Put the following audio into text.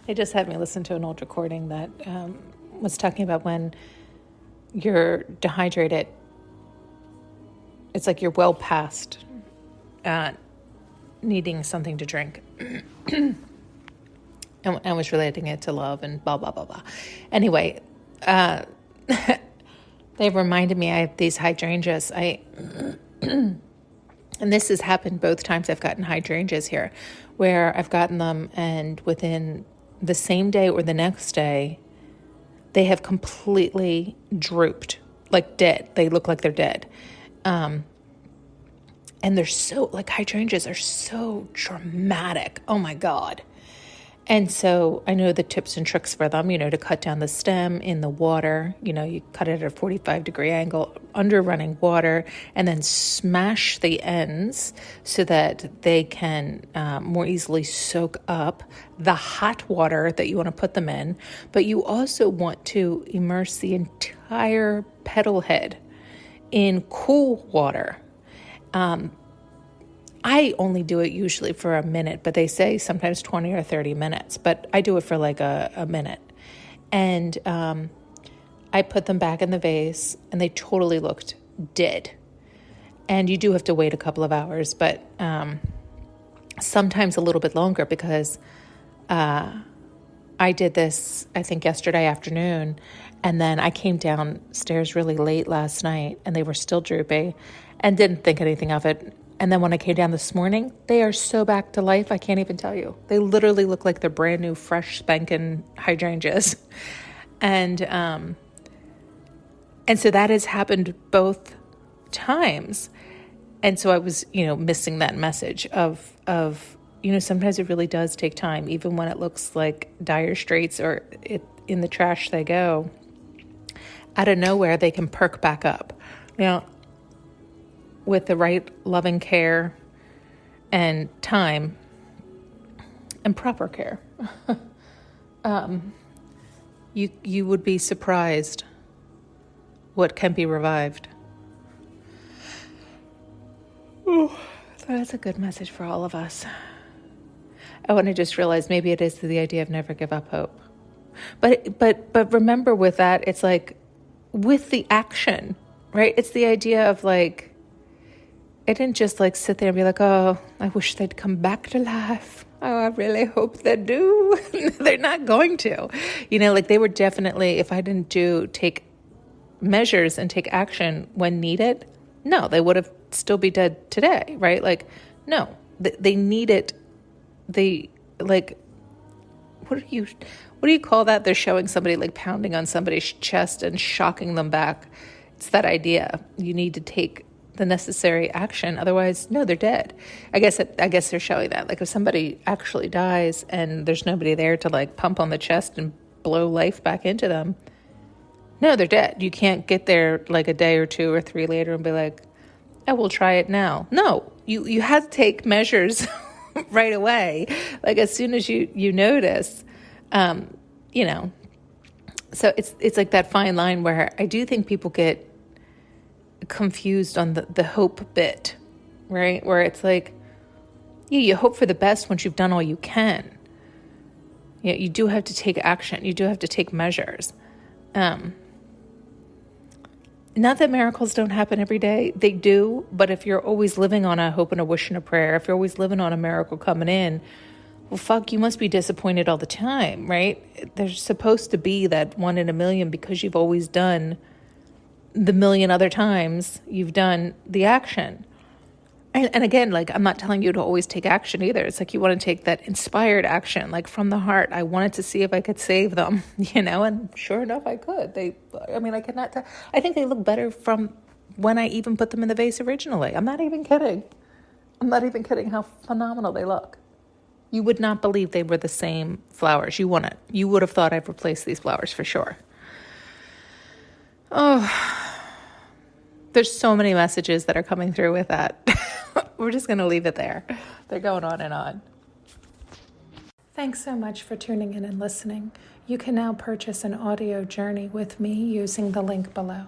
They just had me listen to an old recording that was talking about when you're dehydrated, it's like you're well past needing something to drink. And I was relating it to love and blah, blah, blah, blah. Anyway, they reminded me I have these hydrangeas. And this has happened both times I've gotten hydrangeas here, where I've gotten them and within the same day or the next day, they have completely drooped, like dead. They look like they're dead. And they're so, like, hydrangeas are so dramatic. Oh my God. And so I know the tips and tricks for them, to cut down the stem in the water. You cut it at a 45-degree angle under running water and then smash the ends so that they can more easily soak up the hot water that you want to put them in. But you also want to immerse the entire petal head in cool water. I only do it usually for a minute, but they say sometimes 20 or 30 minutes, but I do it for like a minute. And I put them back in the vase and they totally looked dead. And you do have to wait a couple of hours, but sometimes a little bit longer because I did this, I think, yesterday afternoon, and then I came downstairs really late last night and they were still droopy and didn't think anything of it. And then when I came down this morning, they are so back to life, I can't even tell you. They literally look like they're brand new, fresh, spanking hydrangeas. And so that has happened both times. And so I was, missing that message of sometimes it really does take time, even when it looks like dire straits or in the trash they go. Out of nowhere, they can perk back up. With the right loving care and time and proper care, you would be surprised what can be revived. Oh, that's a good message for all of us. I want to just realize maybe it is the idea of never give up hope. But remember with that, it's like with the action, right? It's the idea of like, I didn't just like sit there and be like, oh, I wish they'd come back to life. Oh, I really hope they do. They're not going to. They were definitely, if I didn't take measures and take action when needed, no, they would have still be dead today, right? Like, no, they need it. They, like, what do you call that? They're showing somebody like pounding on somebody's chest and shocking them back. It's that idea. You need to take the necessary action. Otherwise, no, they're dead. I guess they're showing that. Like if somebody actually dies and there's nobody there to like pump on the chest and blow life back into them, no, they're dead. You can't get there like a day or two or three later and be like, oh, we'll try it now. No, you have to take measures right away. Like as soon as you notice, So it's like that fine line where I do think people get confused on the hope bit, right? Where it's like, yeah, you hope for the best once you've done all you can. Yeah, you do have to take action. You do have to take measures. Not that miracles don't happen every day. They do. But if you're always living on a hope and a wish and a prayer, if you're always living on a miracle coming in, well, fuck, you must be disappointed all the time, right? There's supposed to be that 1 in a million because you've always done the million other times you've done the action. And again, like, I'm not telling you to always take action either. It's like you want to take that inspired action, like from the heart. I wanted to see if I could save them, and sure enough, I could. I cannot tell. I think they look better from when I even put them in the vase originally. I'm not even kidding. How phenomenal they look. You would not believe they were the same flowers. You would have thought I've replaced these flowers for sure. Oh, there's so many messages that are coming through with that. We're just going to leave it there. They're going on and on. Thanks so much for tuning in and listening. You can now purchase an audio journey with me using the link below.